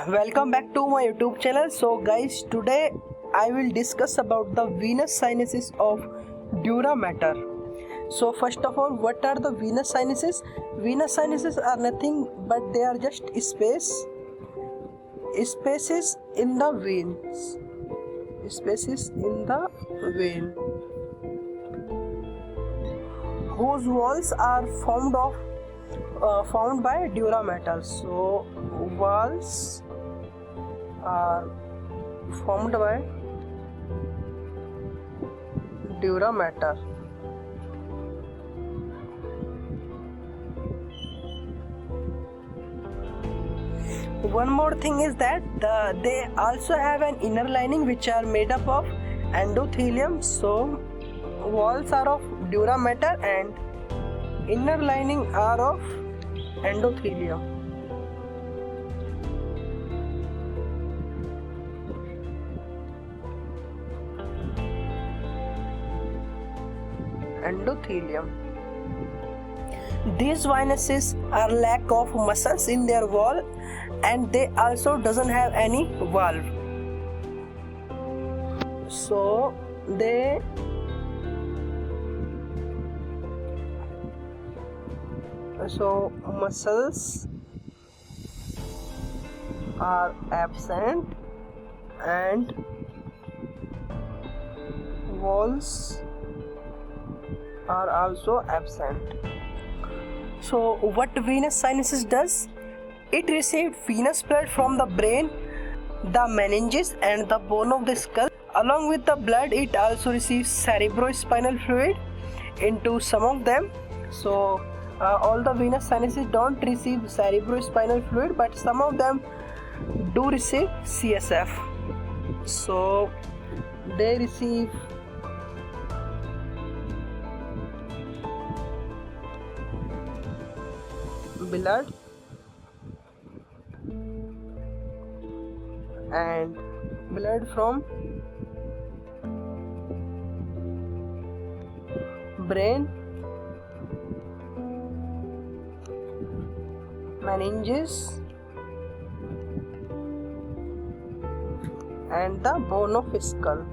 Welcome back to my YouTube channel. So guys, today I will discuss about the Venus sinuses of Dura matter. So first of all, what are the Venus sinuses? Venus sinuses are nothing but they are just spaces in the veins. Spaces in the vein whose walls are formed by Dura matter. So walls are formed by Dura matter. One more thing is that they also have an inner lining which are made up of endothelium. So walls are of Dura matter and inner lining are of endothelium. These sinuses are lack of muscles in their wall and they also doesn't have any valve. So muscles are absent and walls are also absent. So what venous sinuses does? It receives venous blood from the brain, the meninges and the bone of the skull. Along with the blood, it also receives cerebrospinal fluid into some of them. So all the venous sinuses don't receive cerebrospinal fluid, but some of them do receive CSF. So they receive blood and blood from brain, meninges and the bone of skull.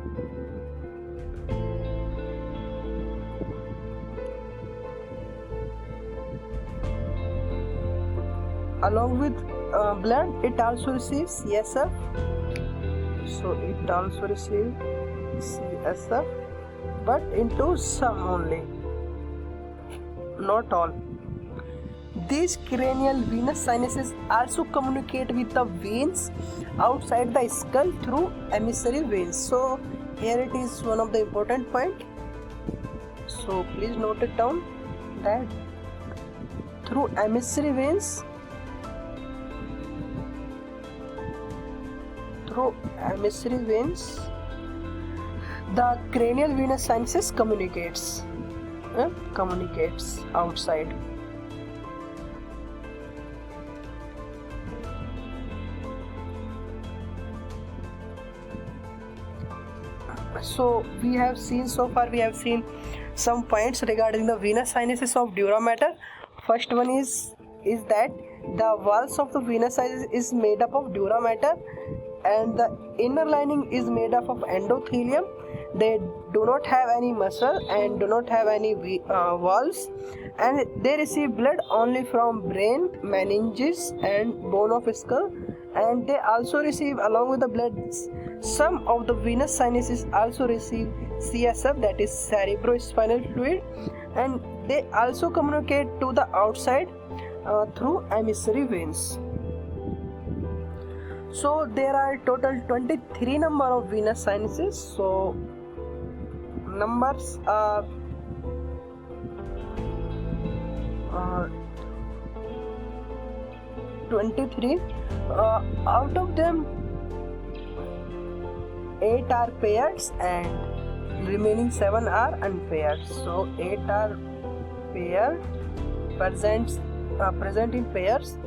Along with blood, it also receives CSF. So it also receives CSF, but into some only, not all. These cranial venous sinuses also communicate with the veins outside the skull through emissary veins. So here it is one of the important point. So please note it down that through emissary veins, the cranial venous sinuses communicates outside. So we have seen some points regarding the venous sinuses of Dura matter. First one is that the walls of the venous sinus is made up of Dura matter and the inner lining is made up of endothelium. They do not have any muscle and do not have any walls, and they receive blood only from brain, meninges and bone of skull, and they also receive, along with the blood, some of the venous sinuses also receive CSF, that is cerebrospinal fluid, and they also communicate to the outside through emissary veins. So there are total 23 number of venous sinuses. So numbers are 23. Out of them 8 are paired and remaining 7 are unpaired. So 8 are paired, present in pairs,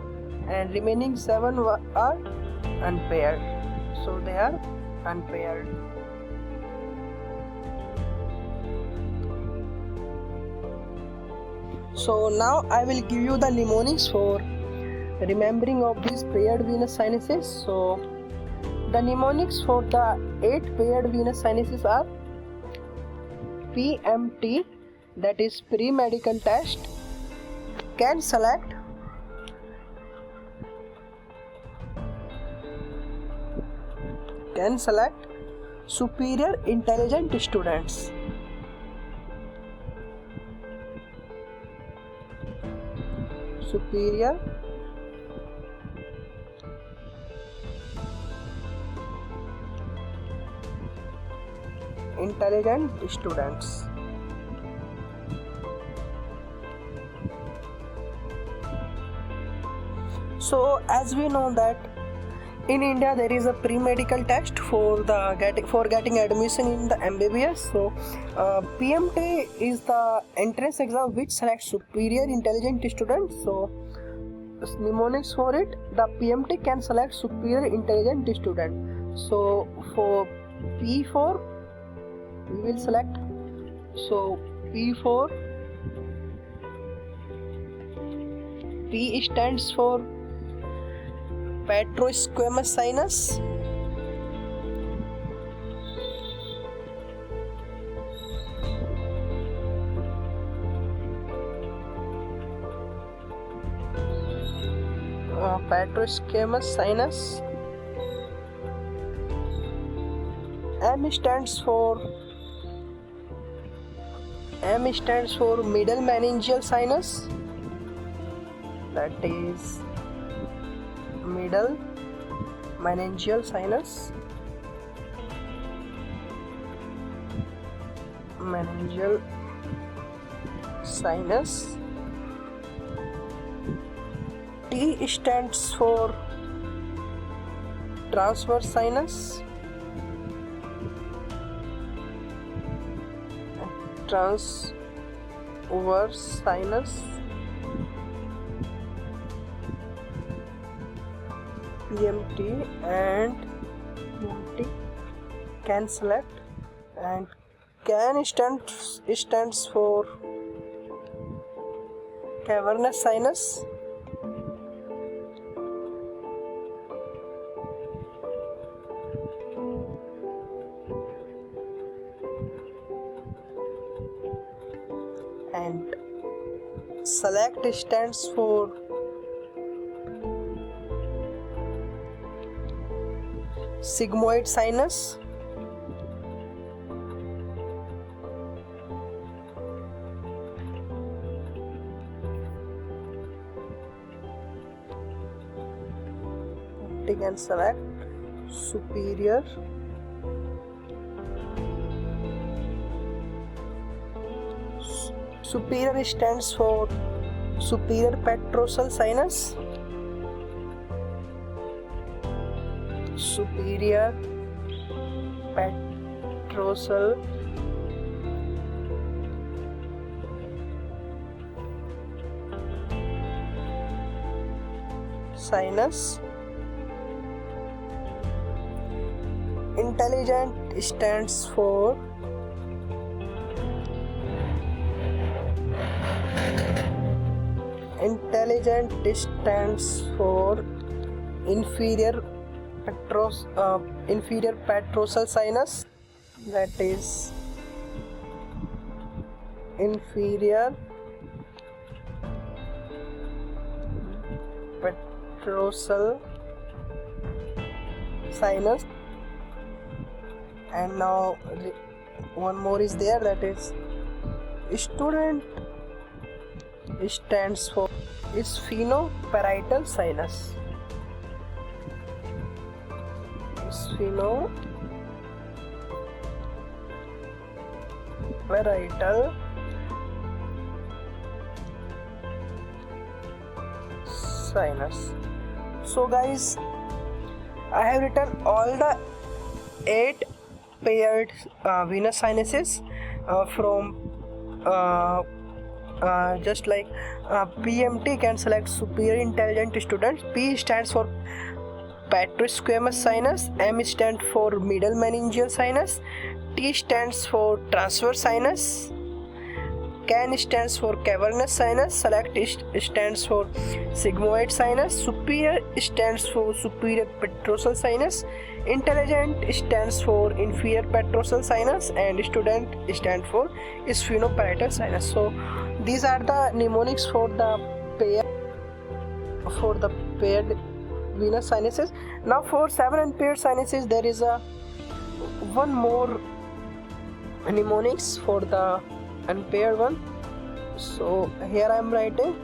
and remaining 7 are unpaired. So they are unpaired. So now I will give you the mnemonics for remembering of these paired venous sinuses. So the mnemonics for the 8 paired venous sinuses are PMT, that is pre-medical test, can select superior intelligent students. Superior intelligent students. So as we know that in India there is a pre-medical test for getting admission in the MBBS. So PMT is the entrance exam which selects superior intelligent students. So mnemonics for it, the PMT can select superior intelligent student. So for P4 we will select, so P4, P stands for petrosquamous sinus. Petrosquamous sinus. M stands for middle meningeal sinus, that is middle meningeal sinus. T stands for transverse sinus. PMT and PMT can select, and CAN stands for cavernous sinus. And SELECT stands for sigmoid sinus. They can select superior stands for superior petrosal sinus. Superior petrosal sinus. Intelligent stands for inferior petrosal sinus, that is inferior petrosal sinus. And now one more is there, that is student stands for sphenoparietal sinus. Sphenoparietal sinus. So guys, I have written all the 8 paired venous sinuses from just like PMT can select superior intelligent students. P stands for petrosquamous sinus. M stands for middle meningeal sinus. T stands for transverse sinus. Can stands for cavernous sinus. Select stands for sigmoid sinus. Superior stands for superior petrosal sinus. Intelligent stands for inferior petrosal sinus, and student stands for sphenoparietal sinus. So these are the mnemonics for the paired venous sinuses. Now for 7 unpaired sinuses, there is one more mnemonics for the unpaired one. So here I am writing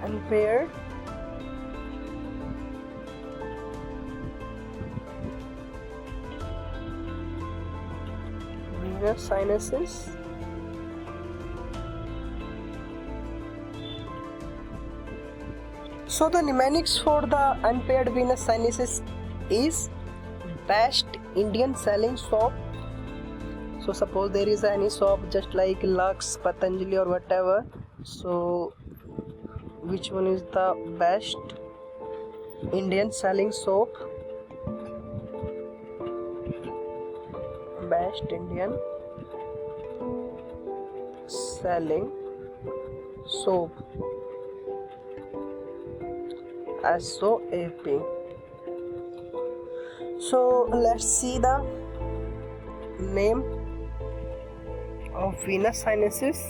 unpaired venous sinuses. So the mnemonics for the unpaired venous sinuses is best Indian selling soap. So suppose there is any soap just like Lux, Patanjali or whatever. So which one is the best Indian selling soap? Best Indian selling soap. SOAP. So let's see the name of venous sinuses.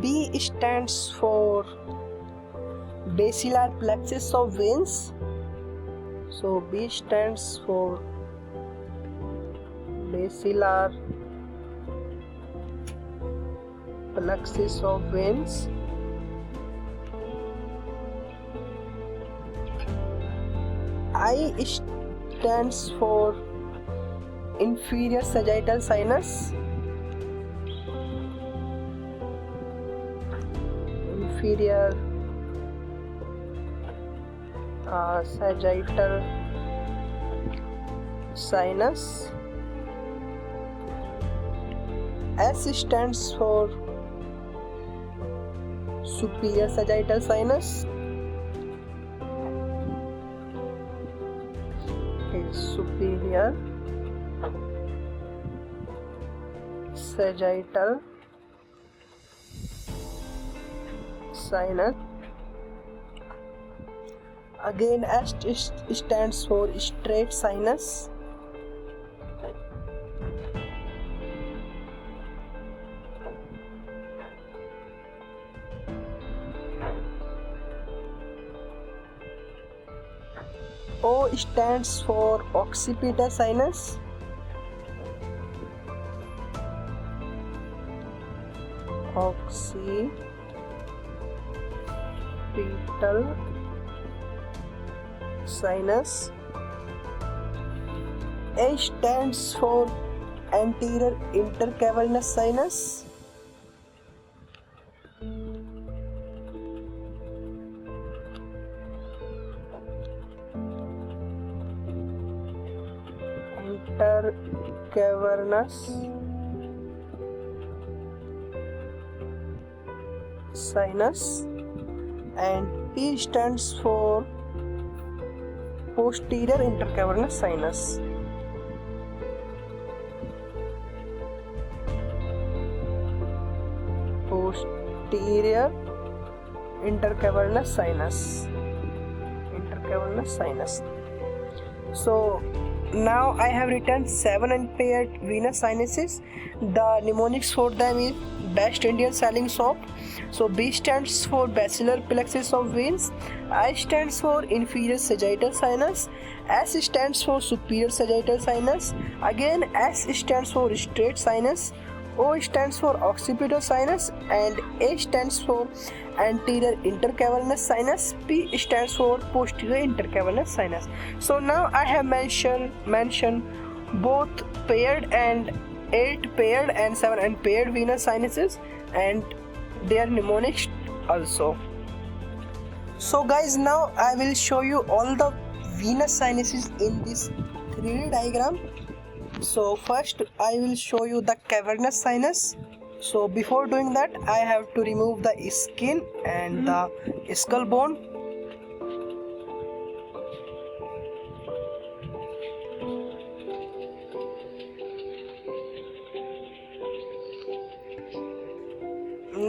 B stands for basilar plexus of veins. So B stands for basilar plexus of veins. I stands for inferior sagittal sinus. Inferior sagittal sinus. S stands for superior sagittal sinus. Superior sagittal sinus. Again, S stands for straight sinus. O stands for occipital sinus. Occipital sinus. A stands for anterior intercavernous sinus. Intercavernous sinus. And P stands for posterior intercavernous sinus. Posterior intercavernous sinus. Intercavernous sinus. So now I have written 7 unpaired venous sinuses. The mnemonics for them is best Indian selling soap. So B stands for basilar plexus of veins. I stands for inferior sagittal sinus. S stands for superior sagittal sinus. Again, S stands for straight sinus. O stands for occipital sinus, and A stands for anterior intercavernous sinus. P stands for posterior intercavernous sinus. So now I have mentioned both paired and 8 paired and 7 unpaired venous sinuses and their mnemonics also. So guys, now I will show you all the venous sinuses in this 3D diagram. So first I will show you the cavernous sinus. So before doing that, I have to remove the skin and the skull bone.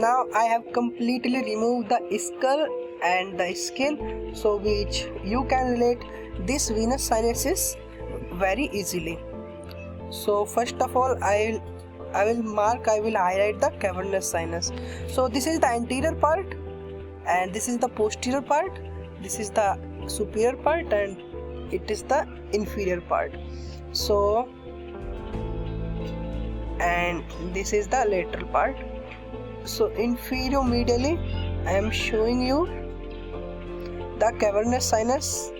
now I have completely removed the skull and the skin, so which you can relate this venous sinuses very easily. So first of all, I will highlight the cavernous sinus. So this is the anterior part and this is the posterior part, this is the superior part and it is the inferior part. So, and this is the lateral part. So inferior medially I am showing you the cavernous sinus.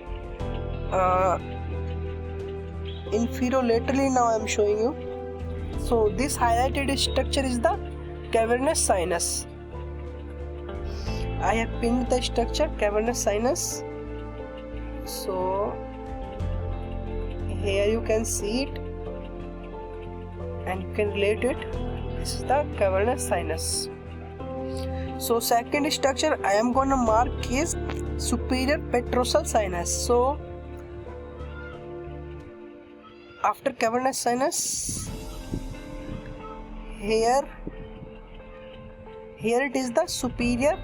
Inferior laterally now I am showing you. So this highlighted structure is the cavernous sinus. I have pinned the structure cavernous sinus. So here you can see it and you can relate it. This is the cavernous sinus. So second structure I am gonna mark is superior petrosal sinus. So after cavernous sinus, here it is the superior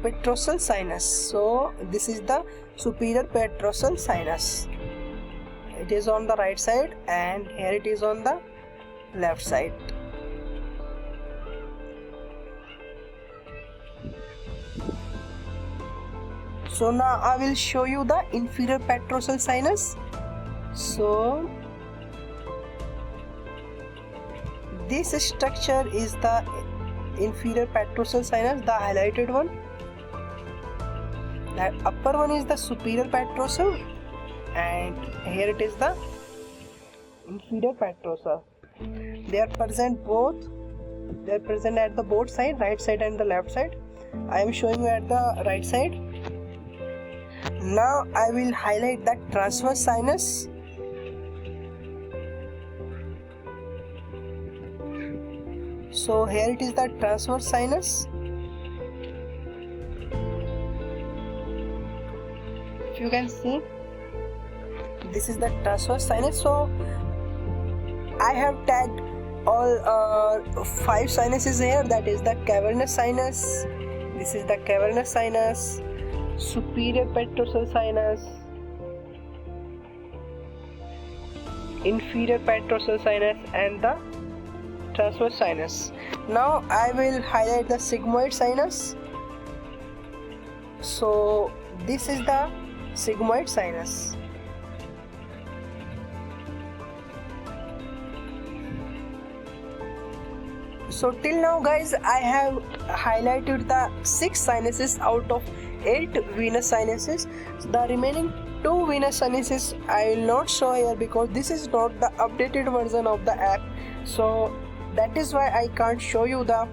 petrosal sinus. So this is the superior petrosal sinus. It is on the right side and here it is on the left side. So now I will show you the inferior petrosal sinus. So this structure is the inferior petrosal sinus, the highlighted one. That upper one is the superior petrosal and here it is the inferior petrosal. They are present both. They are present at the both side, right side and the left side. I am showing you at the right side. Now I will highlight the transverse sinus. So here it is the transverse sinus. If you can see, this is the transverse sinus. So I have tagged all 5 sinuses here. That is the cavernous sinus. This is the cavernous sinus, superior petrosal sinus, inferior petrosal sinus and the transverse sinus. Now I will highlight the sigmoid sinus. So this is the sigmoid sinus. So till now guys, I have highlighted the 6 sinuses out of 8 venous sinuses. The remaining 2 venous sinuses I will not show here because this is not the updated version of the app. So that is why I can't show you the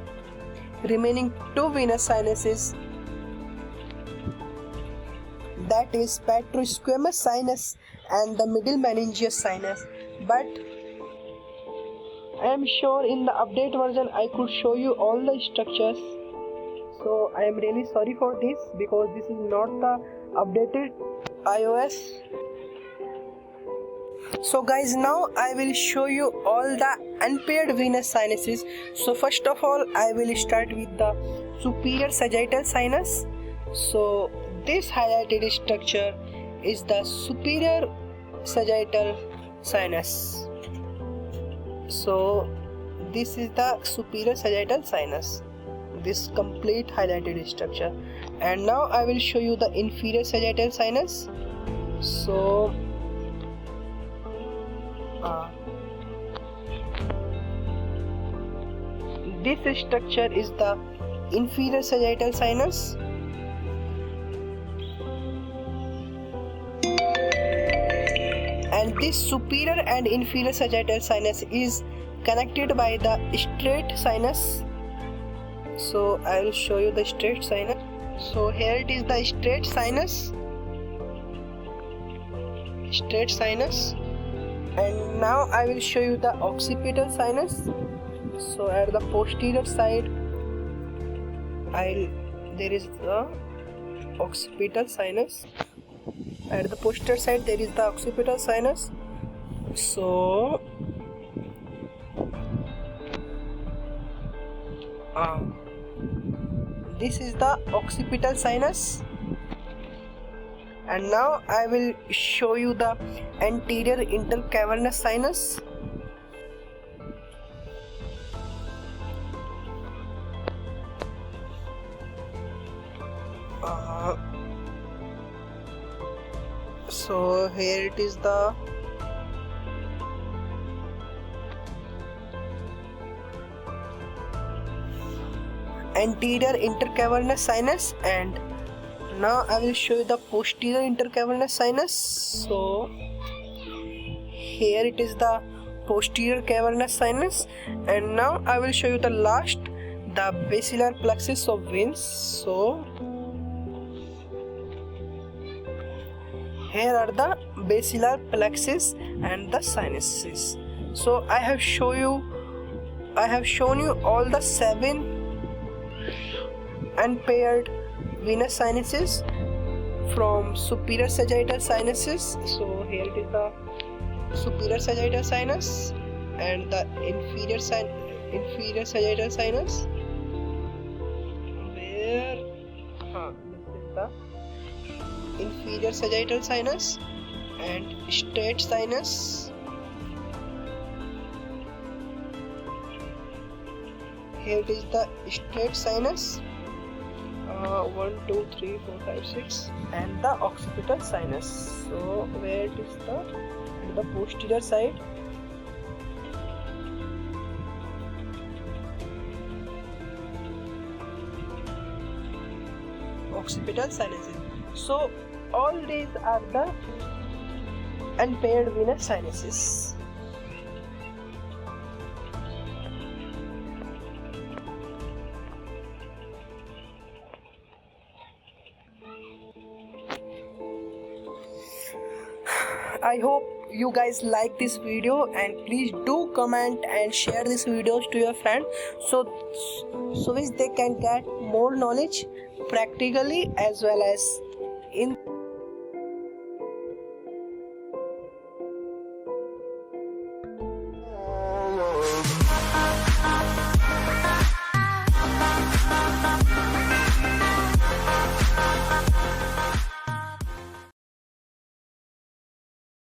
remaining 2 venous sinuses. That is petrosquamous sinus and the middle meningeus sinus. But I am sure in the update version I could show you all the structures. So I am really sorry for this because this is not the updated iOS. So guys, now I will show you all the unpaired venous sinuses. So first of all I will start with the superior sagittal sinus. So this highlighted structure is the superior sagittal sinus. So this is the superior sagittal sinus, this complete highlighted structure. And now I will show you the inferior sagittal sinus. So this structure is the inferior sagittal sinus. And this superior and inferior sagittal sinus is connected by the straight sinus. So I will show you the straight sinus. So here it is the straight sinus. And now I will show you the occipital sinus. So at the posterior side there is the occipital sinus. At the posterior side there is the occipital sinus. So this is the occipital sinus. And now I will show you the anterior intercavernous sinus. So here it is the anterior intercavernous sinus, and now I will show you the posterior intercavernous sinus. So here it is the posterior cavernous sinus, and now I will show you the last, the basilar plexus of veins. So here are the basilar plexus and the sinuses. So I have shown you all the 7 unpaired venous sinuses from superior sagittal sinuses. So here it is the superior sagittal sinus and the inferior sagittal sinus. Where this is the inferior sagittal sinus and straight sinus. Here it is the straight sinus. 1, 2, 3, 4, 5, 6, and the occipital sinus. So where it is the posterior side. Occipital sinuses. So all these are the unpaired venous sinuses. I hope you guys like this video, and please do comment and share these videos to your friends so which they can get more knowledge practically as well as